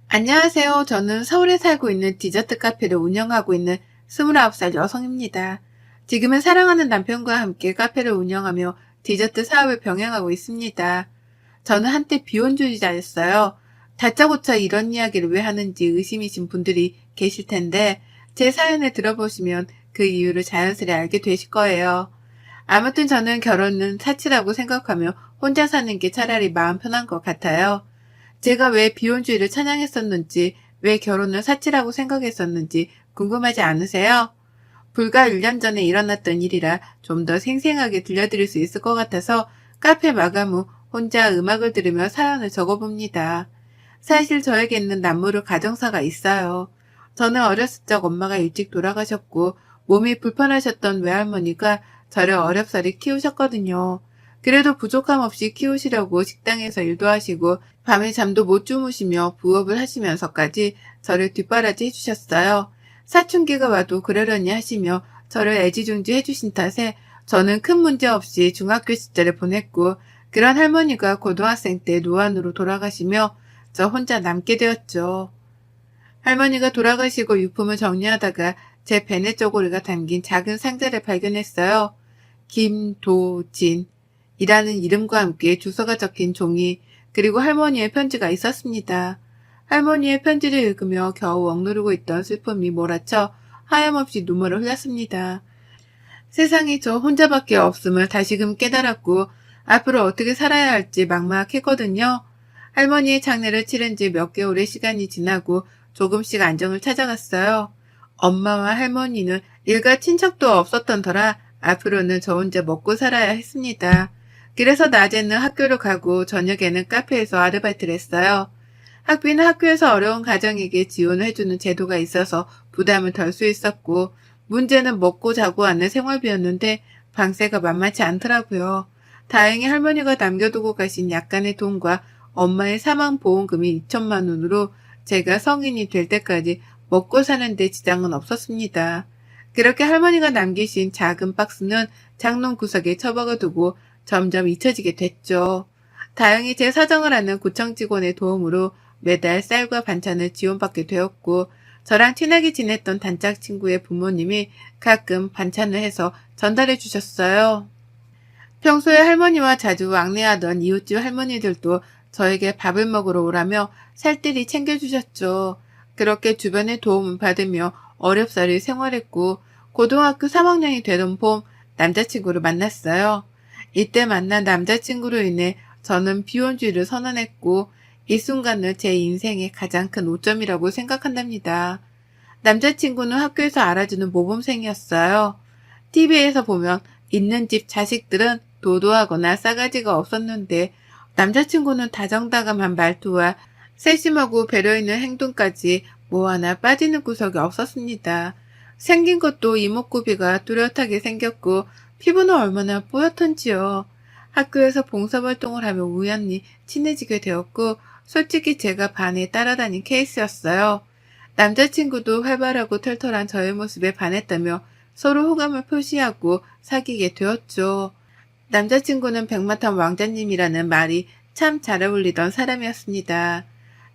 안녕하세요. 저는 서울에 살고 있는 디저트 카페를 운영하고 있는 29살 여성입니다. 지금은 사랑하는 남편과 함께 카페를 운영하며 디저트 사업을 병행하고 있습니다. 저는 한때 비혼주의자였어요. 다짜고짜 이런 이야기를 왜 하는지 의심이신 분들이 계실 텐데 제 사연을 들어보시면 그 이유를 자연스레 알게 되실 거예요. 아무튼 저는 결혼은 사치라고 생각하며 혼자 사는 게 차라리 마음 편한 것 같아요. 제가 왜 비혼주의를 찬양했었는지, 왜 결혼을 사치라고 생각했었는지 궁금하지 않으세요? 불과 1년 전에 일어났던 일이라 좀 더 생생하게 들려드릴 수 있을 것 같아서 카페 마감 후 혼자 음악을 들으며 사연을 적어봅니다. 사실 저에게는 남모를 가정사가 있어요. 저는 어렸을 적 엄마가 일찍 돌아가셨고 몸이 불편하셨던 외할머니가 저를 어렵사리 키우셨거든요. 그래도 부족함 없이 키우시려고 식당에서 일도 하시고 밤에 잠도 못 주무시며 부업을 하시면서까지 저를 뒷바라지 해주셨어요. 사춘기가 와도 그러려니 하시며 저를 애지중지 해주신 탓에 저는 큰 문제 없이 중학교 시절을 보냈고 그런 할머니가 고등학생 때 노안으로 돌아가시며 저 혼자 남게 되었죠. 할머니가 돌아가시고 유품을 정리하다가 제 베네 쪼고리가 담긴 작은 상자를 발견했어요. 김도진이라는 이름과 함께 주소가 적힌 종이 그리고 할머니의 편지가 있었습니다. 할머니의 편지를 읽으며 겨우 억누르고 있던 슬픔이 몰아쳐 하염없이 눈물을 흘렸습니다. 세상에 저 혼자밖에 없음을 다시금 깨달았고 앞으로 어떻게 살아야 할지 막막했거든요. 할머니의 장례를 치른 지 몇 개월의 시간이 지나고 조금씩 안정을 찾아갔어요. 엄마와 할머니는 일가 친척도 없었던 터라 앞으로는 저 혼자 먹고 살아야 했습니다. 그래서 낮에는 학교를 가고 저녁에는 카페에서 아르바이트를 했어요. 학비는 학교에서 어려운 가정에게 지원을 해주는 제도가 있어서 부담을 덜 수 있었고 문제는 먹고 자고 하는 생활비였는데 방세가 만만치 않더라고요. 다행히 할머니가 남겨두고 가신 약간의 돈과 엄마의 사망보험금이 2천만 원으로 제가 성인이 될 때까지 먹고 사는데 지장은 없었습니다. 그렇게 할머니가 남기신 작은 박스는 장롱 구석에 처박아 두고 점점 잊혀지게 됐죠. 다행히 제 사정을 아는 구청 직원의 도움으로 매달 쌀과 반찬을 지원받게 되었고 저랑 친하게 지냈던 단짝 친구의 부모님이 가끔 반찬을 해서 전달해 주셨어요. 평소에 할머니와 자주 왕래하던 이웃집 할머니들도 저에게 밥을 먹으러 오라며 살뜰히 챙겨주셨죠. 그렇게 주변의 도움을 받으며 어렵사리 생활했고 고등학교 3학년이 되던 봄 남자친구를 만났어요. 이때 만난 남자친구로 인해 저는 비혼주의를 선언했고 이 순간을 제 인생의 가장 큰 오점이라고 생각한답니다. 남자친구는 학교에서 알아주는 모범생이었어요. TV에서 보면 있는 집 자식들은 도도하거나 싸가지가 없었는데 남자친구는 다정다감한 말투와 세심하고 배려 있는 행동까지 뭐 하나 빠지는 구석이 없었습니다. 생긴 것도 이목구비가 뚜렷하게 생겼고 피부는 얼마나 뽀얗던지요. 학교에서 봉사활동을 하며 우연히 친해지게 되었고 솔직히 제가 반에 따라다닌 케이스였어요. 남자친구도 활발하고 털털한 저의 모습에 반했다며 서로 호감을 표시하고 사귀게 되었죠. 남자친구는 백마탄 왕자님이라는 말이 참 잘 어울리던 사람이었습니다.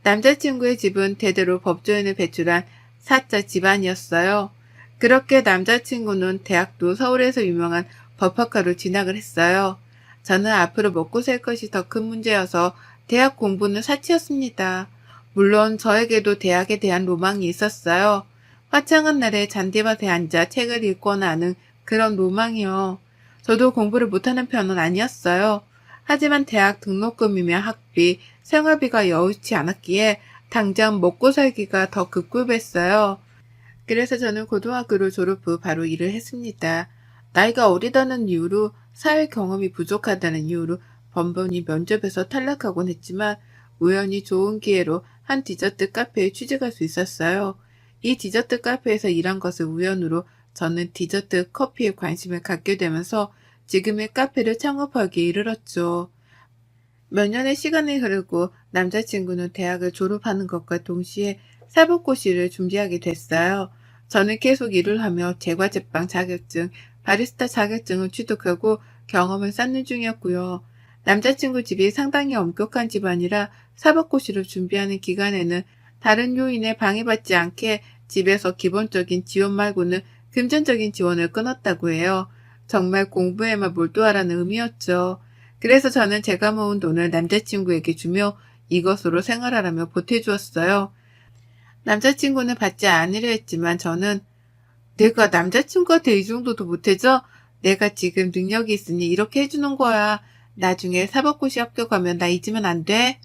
남자친구의 집은 대대로 법조인을 배출한 사자 집안이었어요. 그렇게 남자친구는 대학도 서울에서 유명한 법학과로 진학을 했어요. 저는 앞으로 먹고 살 것이 더 큰 문제여서 대학 공부는 사치였습니다. 물론 저에게도 대학에 대한 로망이 있었어요. 화창한 날에 잔디밭에 앉아 책을 읽거나 하는 그런 로망이요. 저도 공부를 못하는 편은 아니었어요. 하지만 대학 등록금이며 학비, 생활비가 여의치 않았기에 당장 먹고 살기가 더 급급했어요. 그래서 저는 고등학교를 졸업 후 바로 일을 했습니다. 나이가 어리다는 이유로 사회 경험이 부족하다는 이유로 번번이 면접에서 탈락하곤 했지만 우연히 좋은 기회로 한 디저트 카페에 취직할 수 있었어요. 이 디저트 카페에서 일한 것을 우연으로 저는 디저트 커피에 관심을 갖게 되면서 지금의 카페를 창업하기에 이르렀죠. 몇 년의 시간이 흐르고 남자친구는 대학을 졸업하는 것과 동시에 사법고시를 준비하게 됐어요. 저는 계속 일을 하며 제과제빵 자격증, 바리스타 자격증을 취득하고 경험을 쌓는 중이었고요. 남자친구 집이 상당히 엄격한 집안이라 사법고시를 준비하는 기간에는 다른 요인에 방해받지 않게 집에서 기본적인 지원 말고는 금전적인 지원을 끊었다고 해요. 정말 공부에만 몰두하라는 의미였죠. 그래서 저는 제가 모은 돈을 남자친구에게 주며 이것으로 생활하라며 보태주었어요. 남자친구는 받지 않으려 했지만 저는 내가 남자친구한테 이 정도도 못해줘? 내가 지금 능력이 있으니 이렇게 해주는 거야. 나중에 사법고시 합격하면 나 잊으면 안 돼?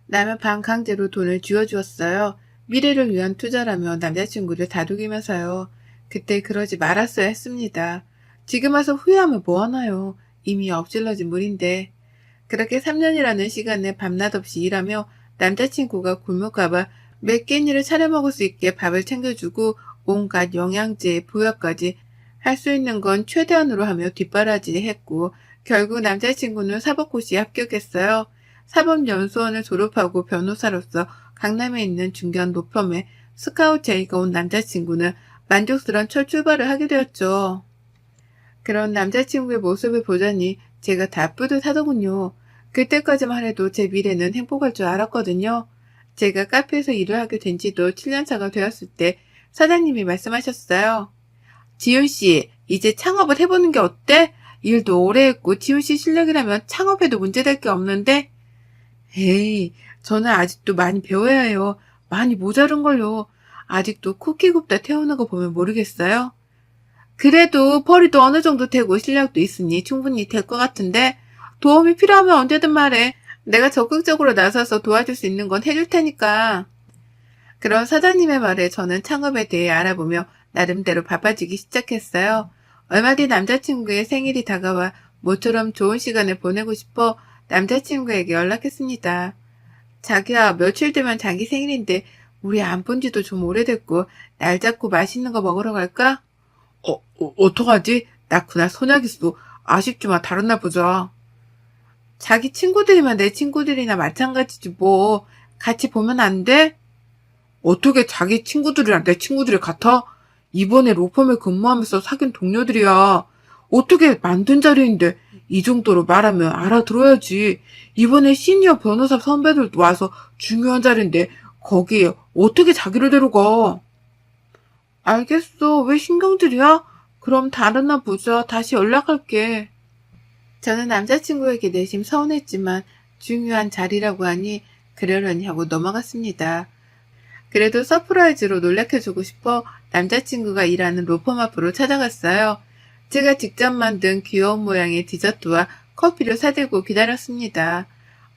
라며 반강제로 돈을 쥐어주었어요. 미래를 위한 투자라며 남자친구를 다독이면서요. 그때 그러지 말았어야 했습니다. 지금 와서 후회하면 뭐하나요? 이미 엎질러진 물인데. 그렇게 3년이라는 시간을 밤낮 없이 일하며 남자친구가 굶을 까봐 몇 끼니를 차려 먹을 수 있게 밥을 챙겨주고 온갖 영양제, 보약까지 할 수 있는 건 최대한으로 하며 뒷바라지 했고 결국 남자친구는 사법고시에 합격했어요. 사법연수원을 졸업하고 변호사로서 강남에 있는 중견 로펌에 스카우트 제의가 온 남자친구는 만족스러운 첫 출발을 하게 되었죠. 그런 남자친구의 모습을 보자니 제가 다 뿌듯하더군요. 그때까지만 해도 제 미래는 행복할 줄 알았거든요. 제가 카페에서 일을 하게 된 지도 7년차가 되었을 때 사장님이 말씀하셨어요. 지훈씨, 이제 창업을 해보는 게 어때? 일도 오래 했고 지훈씨 실력이라면 창업해도 문제될 게 없는데? 에이, 저는 아직도 많이 배워야 해요. 많이 모자른걸요. 아직도 쿠키 굽다 태우는 거 보면 모르겠어요? 그래도 벌이도 어느 정도 되고 실력도 있으니 충분히 될 것 같은데 도움이 필요하면 언제든 말해. 내가 적극적으로 나서서 도와줄 수 있는 건 해줄 테니까. 그런 사장님의 말에 저는 창업에 대해 알아보며 나름대로 바빠지기 시작했어요. 얼마 뒤 남자친구의 생일이 다가와 모처럼 좋은 시간을 보내고 싶어 남자친구에게 연락했습니다. 자기야, 며칠 뒤면 자기 생일인데 우리 안 본 지도 좀 오래됐고 날 잡고 맛있는 거 먹으러 갈까? 어떡하지? 나 그날 선약 있어. 아쉽지만 다른 날 보자. 자기 친구들이면 내 친구들이나 마찬가지지 뭐. 같이 보면 안 돼? 어떻게 자기 친구들이랑 내 친구들이 같아? 이번에 로펌에 근무하면서 사귄 동료들이야. 어떻게 만든 자리인데 이 정도로 말하면 알아들어야지. 이번에 시니어 변호사 선배들도 와서 중요한 자리인데 거기에 어떻게 자기를 데려가? 알겠어. 왜 신경질이야? 그럼 다른 날 보자. 다시 연락할게. 저는 남자친구에게 내심 서운했지만 중요한 자리라고 하니 그러려니 하고 넘어갔습니다. 그래도 서프라이즈로 놀래켜주고 싶어 남자친구가 일하는 로펌 앞으로 찾아갔어요. 제가 직접 만든 귀여운 모양의 디저트와 커피를 사들고 기다렸습니다.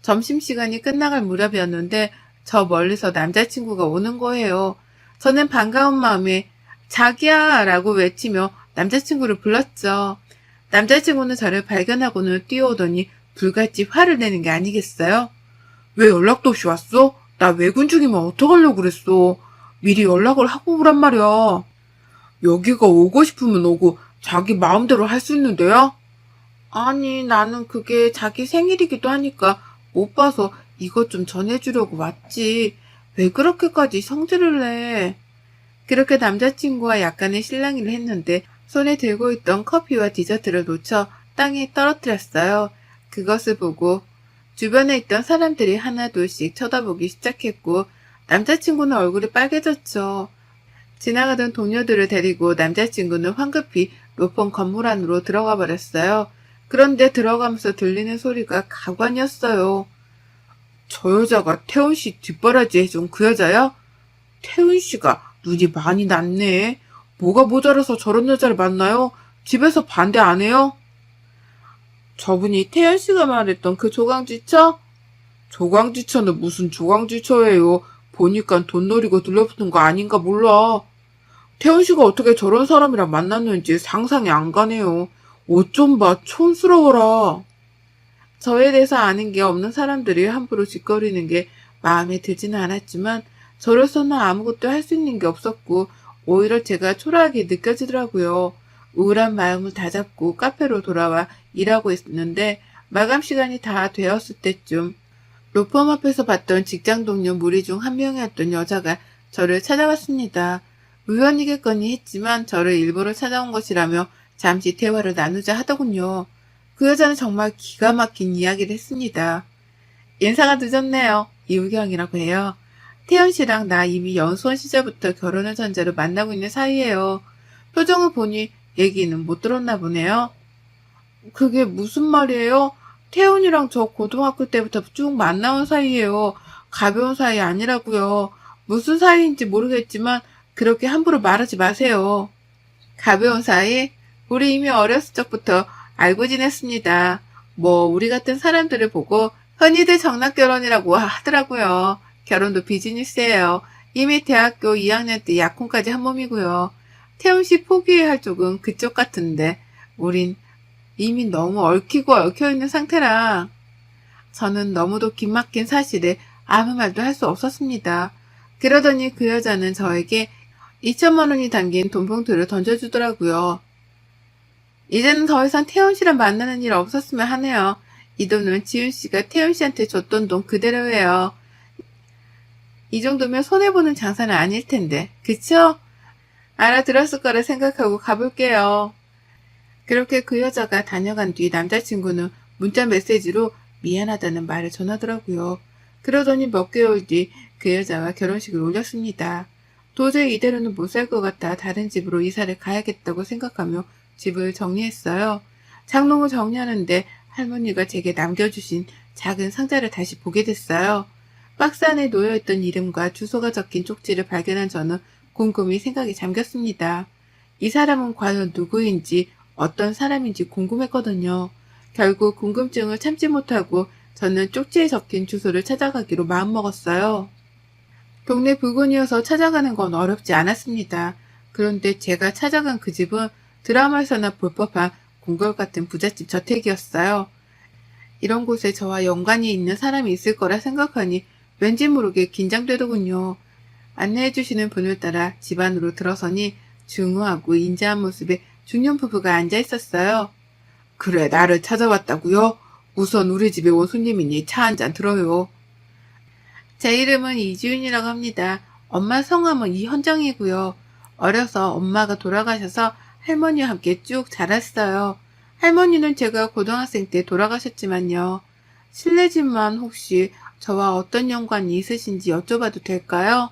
점심시간이 끝나갈 무렵이었는데 저 멀리서 남자친구가 오는 거예요. 저는 반가운 마음에 자기야 라고 외치며 남자친구를 불렀죠. 남자친구는 저를 발견하고는 뛰어오더니 불같이 화를 내는 게 아니겠어요? 왜 연락도 없이 왔어? 나 외근 중이면 어떡하려고 그랬어. 미리 연락을 하고 오란 말이야. 여기가 오고 싶으면 오고 자기 마음대로 할 수 있는 데야? 아니, 나는 그게 자기 생일이기도 하니까 못 봐서 이것 좀 전해주려고 왔지. 왜 그렇게까지 성질을 내? 그렇게 남자친구와 약간의 실랑이를 했는데 손에 들고 있던 커피와 디저트를 놓쳐 땅에 떨어뜨렸어요. 그것을 보고 주변에 있던 사람들이 하나둘씩 쳐다보기 시작했고 남자친구는 얼굴이 빨개졌죠. 지나가던 동료들을 데리고 남자친구는 황급히 로펌 건물 안으로 들어가 버렸어요. 그런데 들어가면서 들리는 소리가 가관이었어요. 저 여자가 태훈 씨 뒷바라지 해준 그 여자야? 태훈 씨가 눈이 많이 났네. 뭐가 모자라서 저런 여자를 만나요? 집에서 반대 안 해요? 저분이 태연 씨가 말했던 그 조강지처? 조강지처는 무슨 조강지처예요. 보니까 돈 노리고 들러붙은 거 아닌가 몰라. 태연 씨가 어떻게 저런 사람이랑 만났는지 상상이 안 가네요. 옷 좀 봐, 촌스러워라. 저에 대해서 아는 게 없는 사람들이 함부로 짓거리는 게 마음에 들지는 않았지만 저로서는 아무것도 할 수 있는 게 없었고 오히려 제가 초라하게 느껴지더라고요. 우울한 마음을 다잡고 카페로 돌아와 일하고 있었는데 마감 시간이 다 되었을 때쯤 로펌 앞에서 봤던 직장 동료 무리 중 한 명이었던 여자가 저를 찾아왔습니다. 우연이겠거니 했지만 저를 일부러 찾아온 것이라며 잠시 대화를 나누자 하더군요. 그 여자는 정말 기가 막힌 이야기를 했습니다. 인사가 늦었네요. 이우경이라고 해요. 태연 씨랑 나 이미 연수원 시절부터 결혼을 전제로 만나고 있는 사이예요. 표정을 보니 얘기는 못 들었나 보네요. 그게 무슨 말이에요? 태연이랑 저 고등학교 때부터 쭉 만나온 사이예요. 가벼운 사이 아니라고요. 무슨 사이인지 모르겠지만 그렇게 함부로 말하지 마세요. 가벼운 사이? 우리 이미 어렸을 적부터 알고 지냈습니다. 뭐 우리 같은 사람들을 보고 흔히들 정락결혼이라고 하더라고요. 결혼도 비즈니스예요. 이미 대학교 2학년 때 약혼까지 한 몸이고요. 태훈 씨 포기해야 할 쪽은 그쪽 같은데 우린 이미 너무 얽히고 얽혀있는 상태라 저는 너무도 긴막힌 사실에 아무 말도 할 수 없었습니다. 그러더니 그 여자는 저에게 2천만 원이 담긴 돈봉투를 던져주더라고요. 이제는 더 이상 태연 씨랑 만나는 일 없었으면 하네요. 이 돈은 지윤 씨가 태연 씨한테 줬던 돈 그대로예요. 이 정도면 손해보는 장사는 아닐 텐데, 그쵸? 알아들었을 거라 생각하고 가볼게요. 그렇게 그 여자가 다녀간 뒤 남자친구는 문자 메시지로 미안하다는 말을 전하더라고요. 그러더니 몇 개월 뒤 그 여자와 결혼식을 올렸습니다. 도저히 이대로는 못 살 것 같아 다른 집으로 이사를 가야겠다고 생각하며 집을 정리했어요. 장롱을 정리하는데 할머니가 제게 남겨주신 작은 상자를 다시 보게 됐어요. 박스 안에 놓여있던 이름과 주소가 적힌 쪽지를 발견한 저는 곰곰이 생각에 잠겼습니다. 이 사람은 과연 누구인지 어떤 사람인지 궁금했거든요. 결국 궁금증을 참지 못하고 저는 쪽지에 적힌 주소를 찾아가기로 마음먹었어요. 동네 부근이어서 찾아가는 건 어렵지 않았습니다. 그런데 제가 찾아간 그 집은 드라마에서나 볼 법한 궁궐 같은 부잣집 저택이었어요. 이런 곳에 저와 연관이 있는 사람이 있을 거라 생각하니 왠지 모르게 긴장되더군요. 안내해주시는 분을 따라 집 안으로 들어서니 중후하고 인자한 모습의 중년 부부가 앉아 있었어요. 그래, 나를 찾아왔다고요? 우선 우리 집에 온 손님이니 차 한 잔 들어요. 제 이름은 이지윤이라고 합니다. 엄마 성함은 이현정이고요. 어려서 엄마가 돌아가셔서 할머니와 함께 쭉 자랐어요. 할머니는 제가 고등학생 때 돌아가셨지만요. 실례지만 혹시 저와 어떤 연관이 있으신지 여쭤봐도 될까요?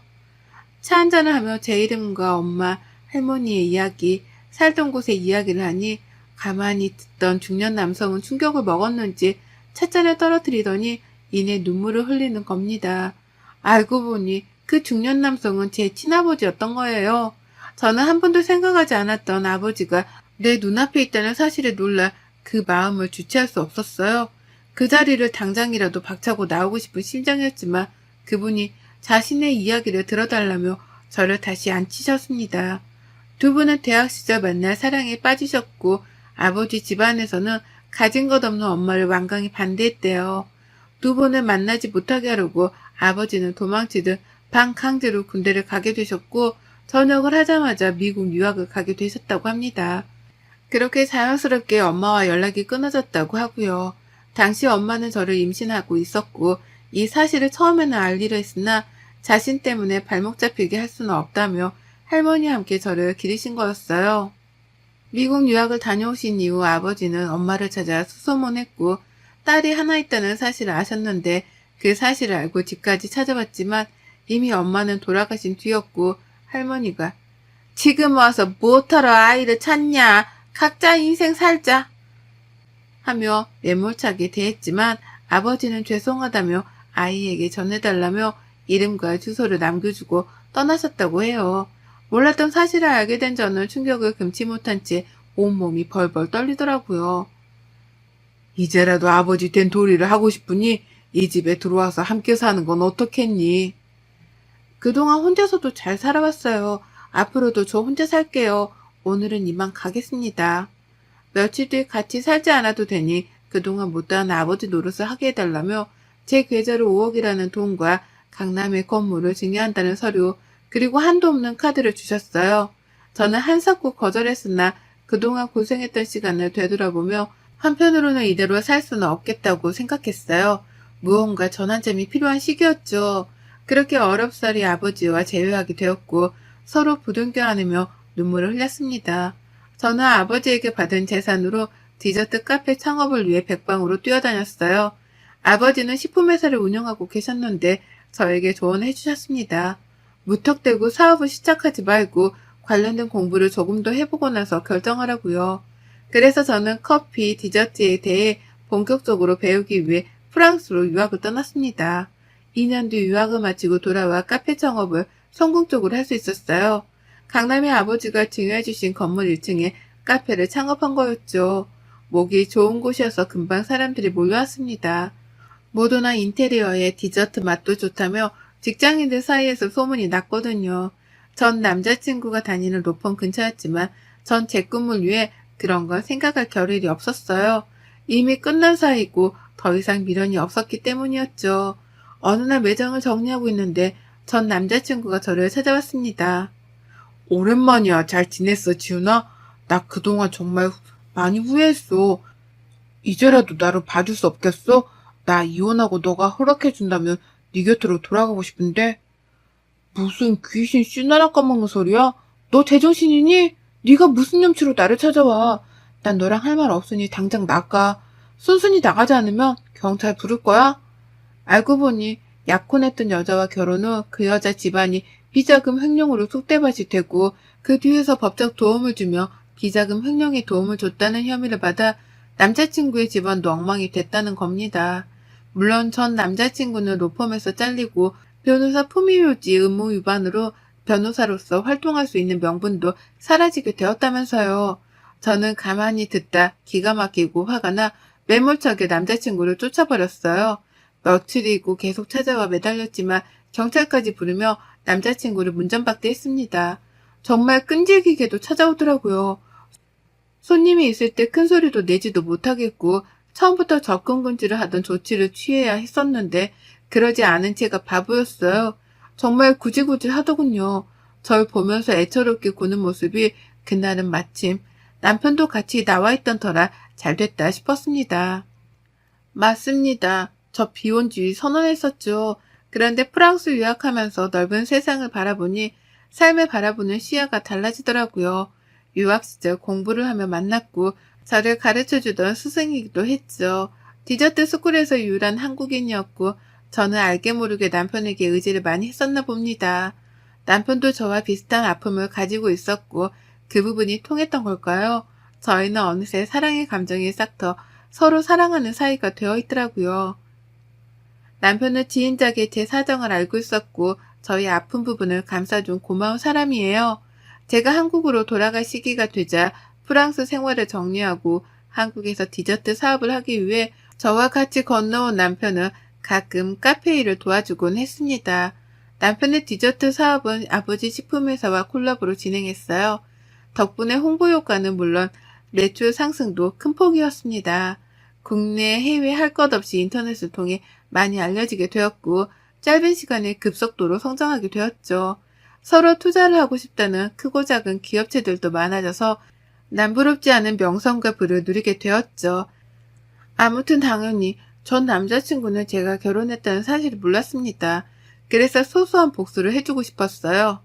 차 한잔을 하며 제 이름과 엄마, 할머니의 이야기, 살던 곳의 이야기를 하니 가만히 듣던 중년 남성은 충격을 먹었는지 찻잔을 떨어뜨리더니 이내 눈물을 흘리는 겁니다. 알고 보니 그 중년 남성은 제 친아버지였던 거예요. 저는 한 번도 생각하지 않았던 아버지가 내 눈앞에 있다는 사실에 놀라 그 마음을 주체할 수 없었어요. 그 자리를 당장이라도 박차고 나오고 싶은 심정이었지만 그분이 자신의 이야기를 들어달라며 저를 다시 앉히셨습니다. 두 분은 대학 시절 만나 사랑에 빠지셨고 아버지 집안에서는 가진 것 없는 엄마를 완강히 반대했대요. 두 분을 만나지 못하게 하려고 아버지는 도망치듯 반강제로 군대를 가게 되셨고 전역을 하자마자 미국 유학을 가게 되셨다고 합니다. 그렇게 자연스럽게 엄마와 연락이 끊어졌다고 하고요. 당시 엄마는 저를 임신하고 있었고 이 사실을 처음에는 알리려 했으나 자신 때문에 발목 잡히게 할 수는 없다며 할머니와 함께 저를 기르신 거였어요. 미국 유학을 다녀오신 이후 아버지는 엄마를 찾아 수소문했고 딸이 하나 있다는 사실을 아셨는데 그 사실을 알고 집까지 찾아왔지만 이미 엄마는 돌아가신 뒤였고 할머니가 지금 와서 무엇하러 아이를 찾냐 각자 인생 살자 하며 매몰차게 대했지만 아버지는 죄송하다며 아이에게 전해달라며 이름과 주소를 남겨주고 떠나셨다고 해요. 몰랐던 사실을 알게 된 저는 충격을 금치 못한 채 온몸이 벌벌 떨리더라고요. 이제라도 아버지 된 도리를 하고 싶으니 이 집에 들어와서 함께 사는 건 어떻겠니? 그동안 혼자서도 잘 살아왔어요. 앞으로도 저 혼자 살게요. 오늘은 이만 가겠습니다. 며칠 뒤 같이 살지 않아도 되니 그동안 못다한 아버지 노릇을 하게 해달라며 제 계좌로 5억이라는 돈과 강남의 건물을 증여한다는 서류 그리고 한도 없는 카드를 주셨어요. 저는 한사코 거절했으나 그동안 고생했던 시간을 되돌아보며 한편으로는 이대로 살 수는 없겠다고 생각했어요. 무언가 전환점이 필요한 시기였죠. 그렇게 어렵사리 아버지와 재회하게 되었고 서로 부둥켜 안으며 눈물을 흘렸습니다. 저는 아버지에게 받은 재산으로 디저트 카페 창업을 위해 백방으로 뛰어다녔어요. 아버지는 식품회사를 운영하고 계셨는데 저에게 조언해 주셨습니다. 무턱대고 사업을 시작하지 말고 관련된 공부를 조금 더 해보고 나서 결정하라고요. 그래서 저는 커피, 디저트에 대해 본격적으로 배우기 위해 프랑스로 유학을 떠났습니다. 2년 뒤 유학을 마치고 돌아와 카페 창업을 성공적으로 할 수 있었어요. 강남의 아버지가 증여해 주신 건물 1층에 카페를 창업한 거였죠. 목이 좋은 곳이어서 금방 사람들이 몰려왔습니다. 모도나 인테리어에 디저트 맛도 좋다며 직장인들 사이에서 소문이 났거든요. 전 남자친구가 다니는 로펌 근처였지만 전 제 꿈을 위해 그런 건 생각할 겨를이 없었어요. 이미 끝난 사이고 더 이상 미련이 없었기 때문이었죠. 어느 날 매장을 정리하고 있는데 전 남자친구가 저를 찾아왔습니다. 오랜만이야. 잘 지냈어, 지훈아? 나 그동안 정말 많이 후회했어. 이제라도 나를 봐줄 수 없겠어? 나 이혼하고 너가 허락해준다면 네 곁으로 돌아가고 싶은데? 무슨 귀신 씨나라 까먹는 소리야? 너 제정신이니? 네가 무슨 염치로 나를 찾아와? 난 너랑 할 말 없으니 당장 나가. 순순히 나가지 않으면 경찰 부를 거야? 알고 보니 약혼했던 여자와 결혼 후 그 여자 집안이 비자금 횡령으로 쑥대밭이 되고 그 뒤에서 법적 도움을 주며 비자금 횡령에 도움을 줬다는 혐의를 받아 남자친구의 집안도 엉망이 됐다는 겁니다. 물론 전 남자친구는 로펌에서 잘리고 변호사 품위유지 의무 위반으로 변호사로서 활동할 수 있는 명분도 사라지게 되었다면서요. 저는 가만히 듣다 기가 막히고 화가 나 매몰차게 남자친구를 쫓아버렸어요. 며칠이고 계속 찾아와 매달렸지만 경찰까지 부르며 남자친구를 문전박대했습니다. 정말 끈질기게도 찾아오더라고요. 손님이 있을 때 큰 소리도 내지도 못하겠고 처음부터 접근금지를 하던 조치를 취해야 했었는데 그러지 않은 제가 바보였어요. 정말 구질구질 하더군요. 절 보면서 애처롭게 구는 모습이 그날은 마침 남편도 같이 나와 있던 터라 잘 됐다 싶었습니다. 맞습니다. 저 비혼주의 선언했었죠. 그런데 프랑스 유학하면서 넓은 세상을 바라보니 삶을 바라보는 시야가 달라지더라고요. 유학 시절 공부를 하며 만났고 저를 가르쳐주던 스승이기도 했죠. 디저트 스쿨에서 유일한 한국인이었고 저는 알게 모르게 남편에게 의지를 많이 했었나 봅니다. 남편도 저와 비슷한 아픔을 가지고 있었고 그 부분이 통했던 걸까요? 저희는 어느새 사랑의 감정이 싹터 서로 사랑하는 사이가 되어 있더라고요. 남편은 지인작에 제 사정을 알고 있었고 저희 아픈 부분을 감싸준 고마운 사람이에요. 제가 한국으로 돌아갈 시기가 되자 프랑스 생활을 정리하고 한국에서 디저트 사업을 하기 위해 저와 같이 건너온 남편은 가끔 카페 일을 도와주곤 했습니다. 남편의 디저트 사업은 아버지 식품회사와 콜라보로 진행했어요. 덕분에 홍보 효과는 물론 매출 상승도 큰 폭이었습니다. 국내 해외 할 것 없이 인터넷을 통해 많이 알려지게 되었고 짧은 시간에 급속도로 성장하게 되었죠. 서로 투자를 하고 싶다는 크고 작은 기업체들도 많아져서 남부럽지 않은 명성과 부를 누리게 되었죠. 아무튼 당연히 전 남자친구는 제가 결혼했다는 사실을 몰랐습니다. 그래서 소소한 복수를 해주고 싶었어요.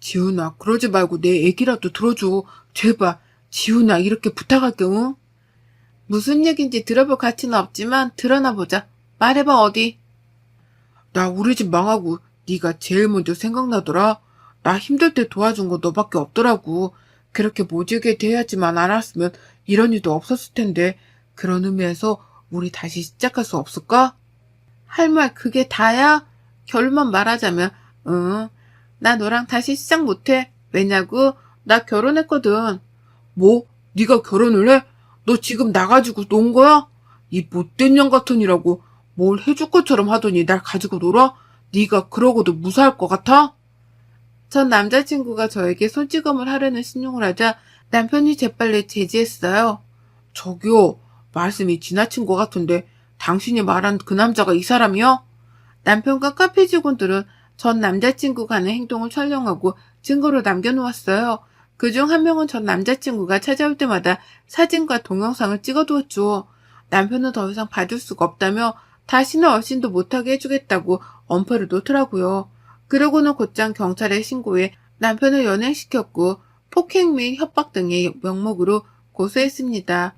지훈아, 그러지 말고 내 얘기라도 들어줘. 제발. 지훈아, 이렇게 부탁할게, 응? 무슨 얘긴지 들어볼 가치는 없지만 드러나 보자. 말해봐, 어디? 나 우리 집 망하고 네가 제일 먼저 생각나더라. 나 힘들 때 도와준 거 너밖에 없더라고. 그렇게 모질게 대하지만 않았으면 이런 일도 없었을 텐데 그런 의미에서 우리 다시 시작할 수 없을까? 할 말 그게 다야? 결론만 말하자면 응. 나 너랑 다시 시작 못해. 왜냐고? 나 결혼했거든. 뭐? 네가 결혼을 해? 너 지금 나가지고 논 거야? 이 못된 년 같으니라고 뭘 해줄 것처럼 하더니 날 가지고 놀아? 네가 그러고도 무사할 것 같아? 전 남자친구가 저에게 손찌검을 하려는 신용을 하자 남편이 재빨리 제지했어요. 저기요, 말씀이 지나친 것 같은데 당신이 말한 그 남자가 이 사람이요? 남편과 카페 직원들은 전 남자친구가 하는 행동을 촬영하고 증거로 남겨놓았어요. 그중 한 명은 전 남자친구가 찾아올 때마다 사진과 동영상을 찍어두었죠. 남편은 더 이상 봐줄 수가 없다며 다시는 얼씬도 못하게 해주겠다고 엄포를 놓더라고요. 그러고는 곧장 경찰에 신고해 남편을 연행시켰고 폭행 및 협박 등의 명목으로 고소했습니다.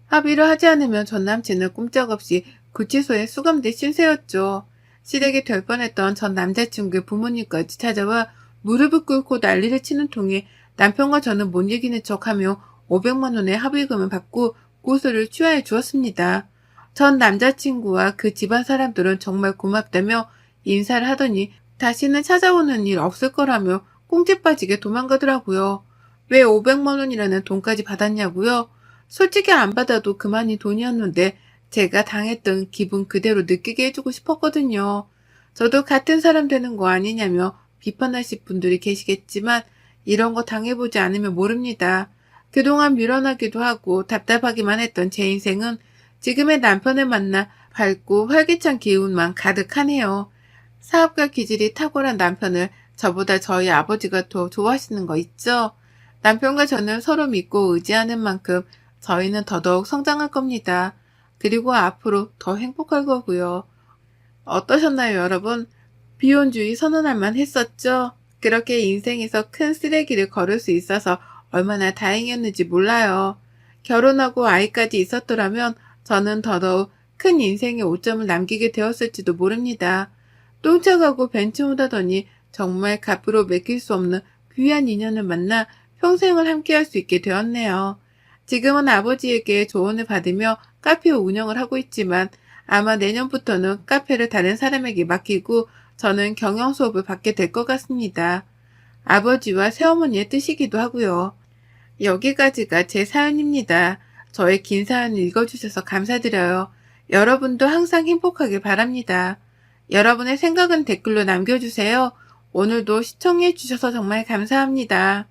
합의를 하지 않으면 전 남친은 꼼짝없이 구치소에 수감될 신세였죠. 시댁이 될 뻔했던 전 남자친구의 부모님까지 찾아와 무릎을 꿇고 난리를 치는 통에 남편과 저는 못 이기는 척하며 500만 원의 합의금을 받고 고소를 취하해 주었습니다. 전 남자친구와 그 집안 사람들은 정말 고맙다며 인사를 하더니 다시는 찾아오는 일 없을 거라며 꽁지 빠지게 도망가더라고요. 왜 500만 원이라는 돈까지 받았냐고요? 솔직히 안 받아도 그만인 돈이었는데 제가 당했던 기분 그대로 느끼게 해주고 싶었거든요. 저도 같은 사람 되는 거 아니냐며 비판하실 분들이 계시겠지만 이런 거 당해보지 않으면 모릅니다. 그동안 밀어나기도 하고 답답하기만 했던 제 인생은 지금의 남편을 만나 밝고 활기찬 기운만 가득하네요. 사업가 기질이 탁월한 남편을 저보다 저희 아버지가 더 좋아하시는 거 있죠? 남편과 저는 서로 믿고 의지하는 만큼 저희는 더더욱 성장할 겁니다. 그리고 앞으로 더 행복할 거고요. 어떠셨나요, 여러분? 비혼주의 선언할 만 했었죠? 그렇게 인생에서 큰 쓰레기를 걸을 수 있어서 얼마나 다행이었는지 몰라요. 결혼하고 아이까지 있었더라면 저는 더더욱 큰 인생의 오점을 남기게 되었을지도 모릅니다. 똥차가고 벤츠못하더니 정말 값으로 맡길 수 없는 귀한 인연을 만나 평생을 함께할 수 있게 되었네요. 지금은 아버지에게 조언을 받으며 카페 운영을 하고 있지만 아마 내년부터는 카페를 다른 사람에게 맡기고 저는 경영 수업을 받게 될 것 같습니다. 아버지와 새어머니의 뜻이기도 하고요. 여기까지가 제 사연입니다. 저의 긴 사연을 읽어주셔서 감사드려요. 여러분도 항상 행복하길 바랍니다. 여러분의 생각은 댓글로 남겨주세요. 오늘도 시청해주셔서 정말 감사합니다.